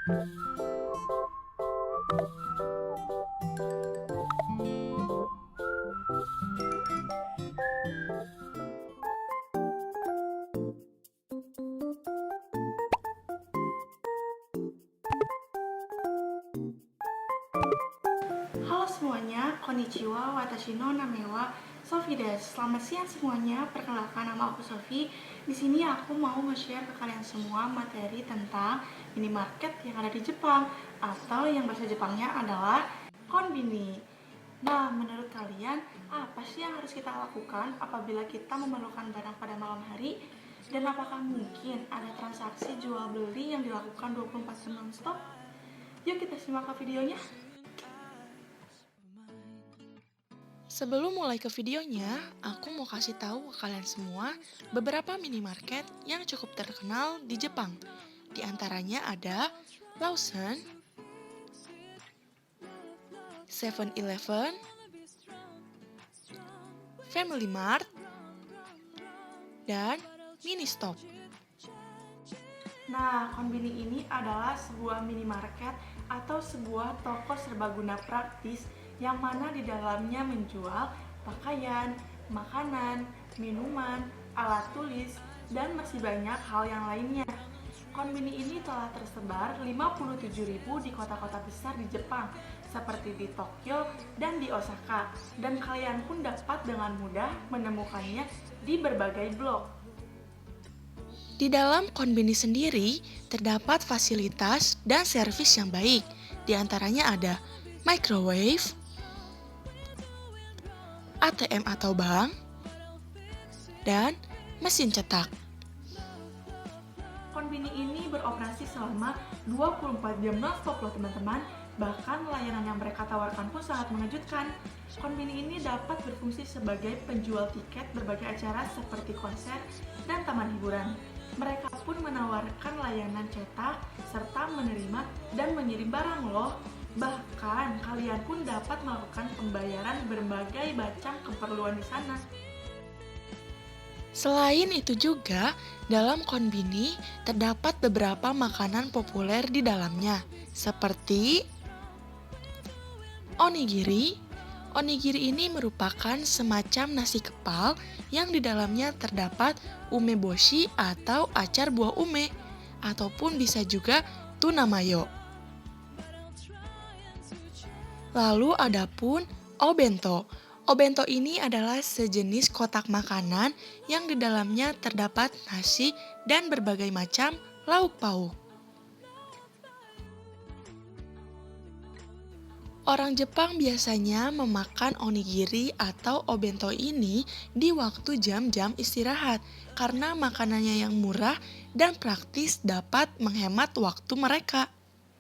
Halo semuanya, konnichiwa, watashi no name wa Sofi desu. Selamat siang semuanya, perkenalkan nama aku Sofi. Di sini aku mau nge-share ke kalian semua materi tentang minimarket yang ada di Jepang, atau yang bahasa Jepangnya adalah konbini. Nah, menurut kalian, apa sih yang harus kita lakukan apabila kita memerlukan barang pada malam hari? Dan apakah mungkin ada transaksi jual beli yang dilakukan 24 jam non-stop? Yuk kita simak ke videonya. Sebelum mulai ke videonya, aku mau kasih tahu ke kalian semua beberapa minimarket yang cukup terkenal di Jepang. Di antaranya ada Lawson, 7-Eleven, Family Mart, dan Ministop. Nah, konbini ini adalah sebuah minimarket atau sebuah toko serbaguna praktis yang mana di dalamnya menjual pakaian, makanan, minuman, alat tulis, dan masih banyak hal yang lainnya. Konbini ini telah tersebar 57.000 di kota-kota besar di Jepang, seperti di Tokyo dan di Osaka, dan kalian pun dapat dengan mudah menemukannya di berbagai blog. Di dalam konbini sendiri terdapat fasilitas dan servis yang baik. Di antaranya ada microwave, ATM atau bank, dan mesin cetak. Konbini ini beroperasi selama 24 jam non-stop loh teman-teman. Bahkan layanan yang mereka tawarkan pun sangat mengejutkan. Konbini ini dapat berfungsi sebagai penjual tiket berbagai acara seperti konser dan taman hiburan. Mereka pun menawarkan layanan cetak serta menerima dan mengirim barang loh. Bahkan kalian pun dapat melakukan pembayaran berbagai macam keperluan di sana. Selain itu juga, dalam konbini terdapat beberapa makanan populer di dalamnya, seperti onigiri. Onigiri ini merupakan semacam nasi kepal yang di dalamnya terdapat umeboshi atau acar buah ume, ataupun bisa juga tuna mayo. Lalu ada pun obento. Obento ini adalah sejenis kotak makanan yang di dalamnya terdapat nasi dan berbagai macam lauk pauk. Orang Jepang biasanya memakan onigiri atau obento ini di waktu jam-jam istirahat karena makanannya yang murah dan praktis dapat menghemat waktu mereka.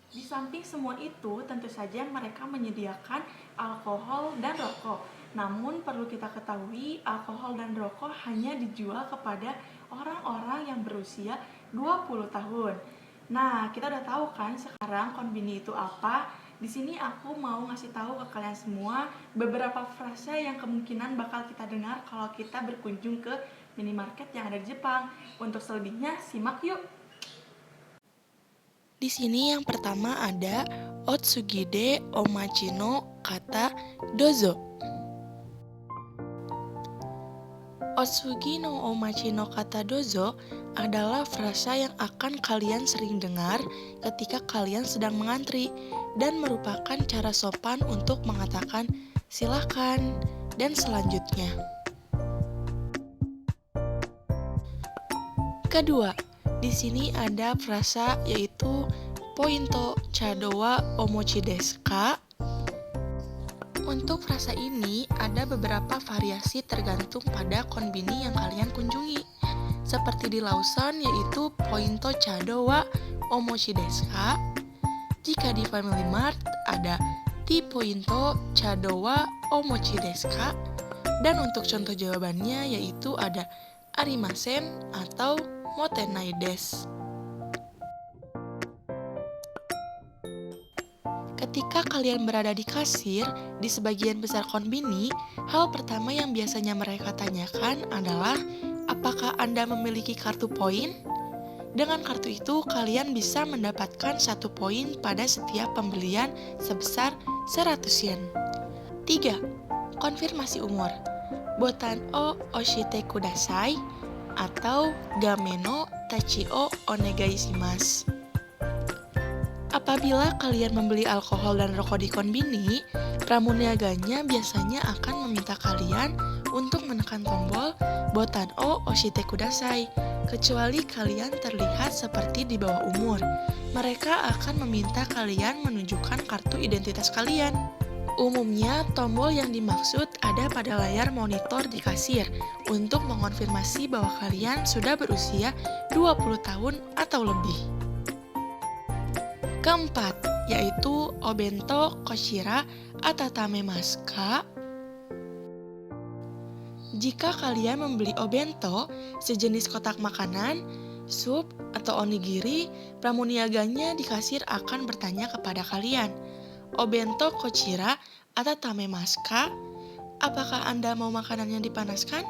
Di samping semua itu, tentu saja mereka menyediakan alkohol dan rokok. Namun perlu kita ketahui, alkohol dan rokok hanya dijual kepada orang-orang yang berusia 20 tahun. Nah, kita udah tahu kan sekarang konbini itu apa? Di sini aku mau ngasih tahu ke kalian semua beberapa frase yang kemungkinan bakal kita dengar kalau kita berkunjung ke minimarket yang ada di Jepang. Untuk selebihnya, simak yuk! Di sini yang pertama ada Otsugide Omachi no kata dozo. Otsugi no omachi no kata dozo adalah frasa yang akan kalian sering dengar ketika kalian sedang mengantri dan merupakan cara sopan untuk mengatakan silakan dan selanjutnya. Kedua, di sini ada frasa yaitu pointo chado wa omochi desu ka? Untuk frasa ini ada beberapa variasi tergantung pada konbini yang kalian kunjungi. Seperti di Lawson yaitu pointo chado wa omochi desu ka? Jika di Family Mart ada ti pointo chado wa omochi desu ka? Dan untuk contoh jawabannya yaitu ada arimasen atau motenai desu. Ketika kalian berada di kasir, di sebagian besar konbini, hal pertama yang biasanya mereka tanyakan adalah apakah Anda memiliki kartu poin? Dengan kartu itu, kalian bisa mendapatkan 1 poin pada setiap pembelian sebesar 100 yen. 3. Konfirmasi umur. Botan o oshite kudasai atau game no tachi o onegai shimasu. Apabila kalian membeli alkohol dan rokok di konbini, pramuniaganya biasanya akan meminta kalian untuk menekan tombol botan o oshite kudasai. Kecuali kalian terlihat seperti di bawah umur, mereka akan meminta kalian menunjukkan kartu identitas kalian. Umumnya, tombol yang dimaksud ada pada layar monitor di kasir untuk mengonfirmasi bahwa kalian sudah berusia 20 tahun atau lebih. Keempat, yaitu obento koshira atatame-masu ka? Jika kalian membeli obento, sejenis kotak makanan, sup, atau onigiri, pramuniaganya di kasir akan bertanya kepada kalian, "Obento kochira atatame-masu ka?" Apakah Anda mau makanannya dipanaskan?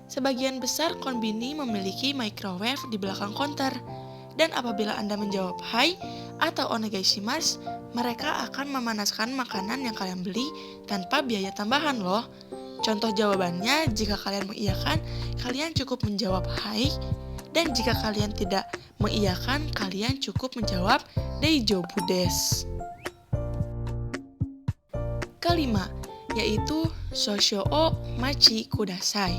Sebagian besar konbini memiliki microwave di belakang konter. Dan apabila Anda menjawab hai atau onegai shimasu, mereka akan memanaskan makanan yang kalian beli tanpa biaya tambahan loh. Contoh jawabannya, jika kalian mengiyakan, kalian cukup menjawab hai, dan jika kalian tidak mengiyakan, kalian cukup menjawab daijoubu desu. Kelima, yaitu shosho o machi kudasai.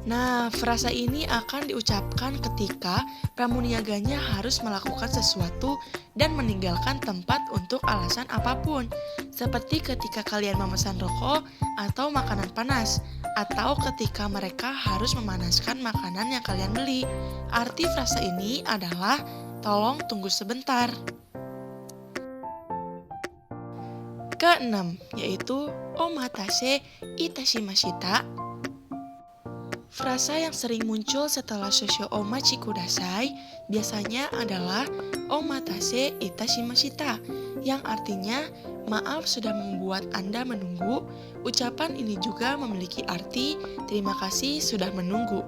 Nah, frasa ini akan diucapkan ketika pramuniaganya harus melakukan sesuatu dan meninggalkan tempat untuk alasan apapun, seperti ketika kalian memesan rokok atau makanan panas, atau ketika mereka harus memanaskan makanan yang kalian beli. Arti frasa ini adalah tolong tunggu sebentar. Keenam, yaitu omatase itashimashita. Frasa yang sering muncul setelah shosho o machi kudasai biasanya adalah omatase itashimashita, yang artinya maaf sudah membuat Anda menunggu. Ucapan ini juga memiliki arti terima kasih sudah menunggu.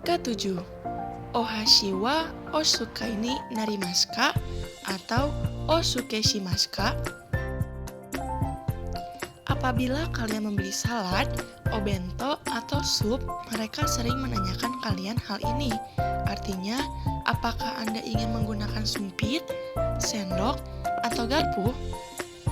Ketujuh, ohashi wa osukai ni narimasu ka atau osuke shimasu ka? Apabila kalian membeli salad, obento, atau sup, mereka sering menanyakan kalian hal ini. Artinya, apakah Anda ingin menggunakan sumpit, sendok, atau garpu?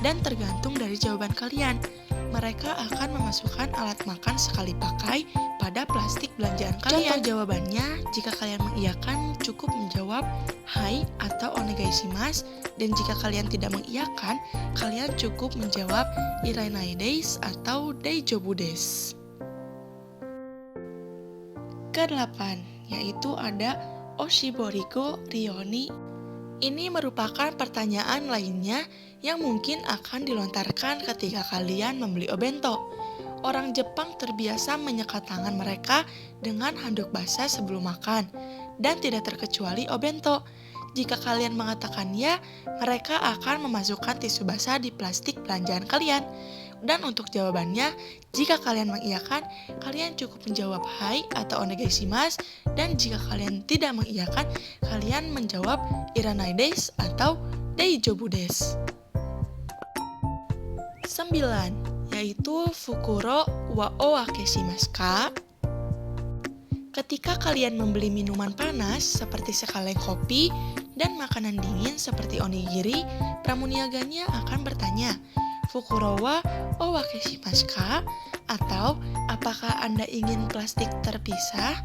Dan tergantung dari jawaban kalian, mereka akan memasukkan alat makan sekali pakai pada plastik belanjaan kalian. Contoh jawabannya, jika kalian mengiyakan, cukup menjawab hai atau onegai shimasu, dan jika kalian tidak mengiyakan, kalian cukup menjawab iranai desu atau daijoubu desu. Kedelapan, yaitu ada oshiborigo rioni. Ini merupakan pertanyaan lainnya yang mungkin akan dilontarkan ketika kalian membeli obento. Orang Jepang terbiasa menyekat tangan mereka dengan handuk basah sebelum makan, dan tidak terkecuali obento. Jika kalian mengatakan ya, mereka akan memasukkan tisu basah di plastik belanjaan kalian. Dan untuk jawabannya, jika kalian mengiyakan, kalian cukup menjawab hai atau onegai shimasu, dan jika kalian tidak mengiyakan, kalian menjawab iranai desu atau daijoubu desu. 9, yaitu fukuro wa o wake shimasu ka? Ketika kalian membeli minuman panas seperti sekaleng kopi dan makanan dingin seperti onigiri, pramuniaganya akan bertanya, "Fukuro wa o wake shimasu ka?" Atau, apakah Anda ingin plastik terpisah?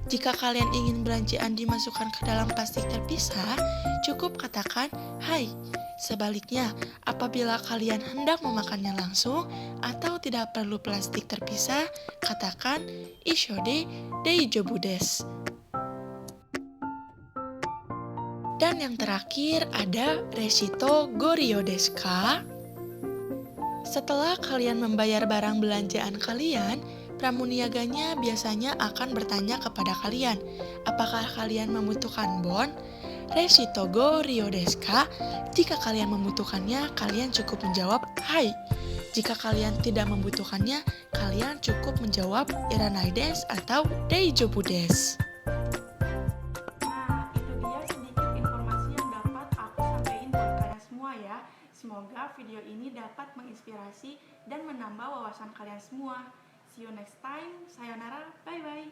Jika kalian ingin belanjaan dimasukkan ke dalam plastik terpisah, cukup katakan hai. Sebaliknya, apabila kalian hendak memakannya langsung atau tidak perlu plastik terpisah, katakan ishode daijoubu desu. Dan yang terakhir ada reshito goryou desu ka? Setelah kalian membayar barang belanjaan kalian, pramuniaganya biasanya akan bertanya kepada kalian, apakah kalian membutuhkan bon? Reshito goryou desu ka? Jika kalian membutuhkannya, kalian cukup menjawab hai. Jika kalian tidak membutuhkannya, kalian cukup menjawab iranai desu atau daijoubu desu. Semoga video ini dapat menginspirasi dan menambah wawasan kalian semua. See you next time. Sayonara. Bye-bye.